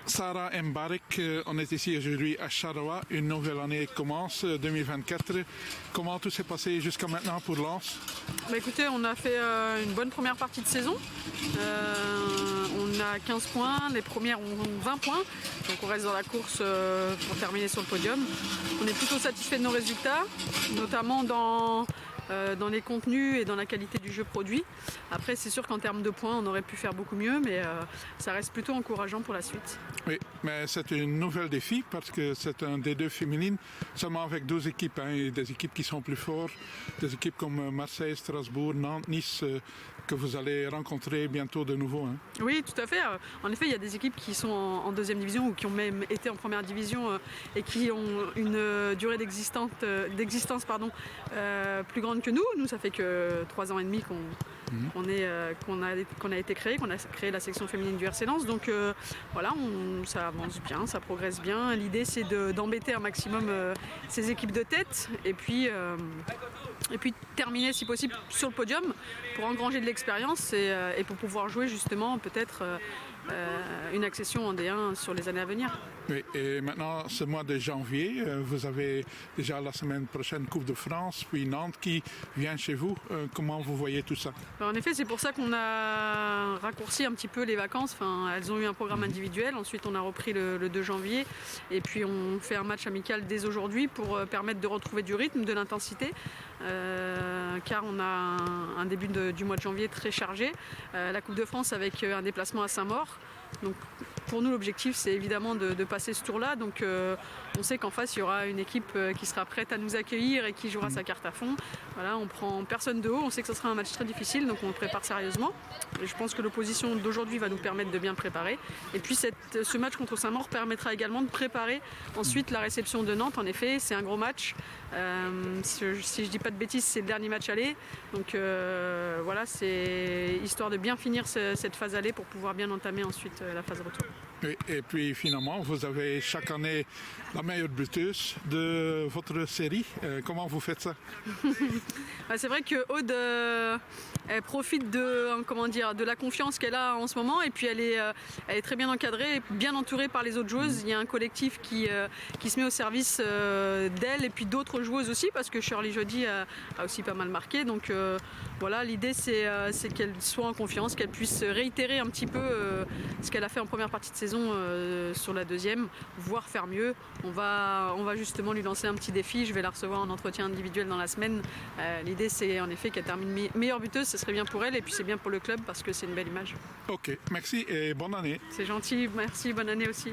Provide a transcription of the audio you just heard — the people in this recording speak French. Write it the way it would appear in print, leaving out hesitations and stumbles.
Sarah Mbarek, on est ici aujourd'hui à Charleroi. Une nouvelle année commence, 2024. Comment tout s'est passé jusqu'à maintenant pour Lens? Écoutez, on a fait une bonne première partie de saison. On a 15 points, les premières ont 20 points. Donc on reste dans la course pour terminer sur le podium. On est plutôt satisfait de nos résultats, notamment dans les contenus et dans la qualité du jeu produit. Après, c'est sûr qu'en termes de points, on aurait pu faire beaucoup mieux, mais ça reste plutôt encourageant pour la suite. Oui, mais c'est un nouvel défi parce que c'est un D2 féminine, seulement avec 12 équipes, et des équipes qui sont plus fortes, des équipes comme Marseille, Strasbourg, Nantes, Nice, que vous allez rencontrer bientôt de nouveau. Oui, tout à fait. En effet, il y a des équipes qui sont en deuxième division ou qui ont même été en première division et qui ont une durée d'existence plus grande que nous. Nous, ça fait que 3 ans et demi qu'on a été créé, qu'on a créé la section féminine du RC Lens. Donc voilà, ça avance bien, ça progresse bien. L'idée, c'est d'embêter un maximum ces équipes de tête et puis terminer si possible sur le podium pour engranger de l'expérience et pour pouvoir jouer justement peut-être une accession en D1 sur les années à venir. Oui, et maintenant, ce mois de janvier, vous avez déjà la semaine prochaine Coupe de France, puis Nantes qui vient chez vous. Comment vous voyez tout ça? Alors, en effet, c'est pour ça qu'on a raccourci un petit peu les vacances. Enfin, elles ont eu un programme individuel. Ensuite, on a repris le 2 janvier. Et puis, on fait un match amical dès aujourd'hui pour permettre de retrouver du rythme, de l'intensité. Car on a un début du mois de janvier très chargé. La Coupe de France avec un déplacement à Saint-Maur. Donc pour nous l'objectif c'est évidemment de passer ce tour-là. Donc on sait qu'en face il y aura une équipe qui sera prête à nous accueillir et qui jouera sa carte à fond. Voilà, on prend personne de haut, on sait que ce sera un match très difficile, donc on le prépare sérieusement. Et je pense que l'opposition d'aujourd'hui va nous permettre de bien préparer. Et puis ce match contre Saint-Maur permettra également de préparer ensuite la réception de Nantes. En effet, c'est un gros match. Si je dis pas de bêtises, c'est le dernier match aller. Donc voilà, c'est histoire de bien finir cette phase aller pour pouvoir bien entamer ensuite la phase retour. Oui, et puis finalement, vous avez chaque année la meilleure buteuse de votre série. Comment vous faites ça? C'est vrai que Aude elle profite de la confiance qu'elle a en ce moment et puis elle est très bien encadrée, bien entourée par les autres joueuses. Il y a un collectif qui se met au service d'elle et puis d'autres joueuses aussi parce que Shirley Jody a aussi pas mal marqué. Donc voilà, l'idée c'est qu'elle soit en confiance, qu'elle puisse réitérer un petit peu ce qu'elle a fait en première partie de saison sur la deuxième, voire faire mieux. On va justement lui lancer un petit défi. Je vais la recevoir en entretien individuel dans la semaine. L'idée c'est en effet qu'elle termine meilleure buteuse, ce serait bien pour elle et puis c'est bien pour le club parce que c'est une belle image. Ok, merci et bonne année. C'est gentil, merci, bonne année aussi.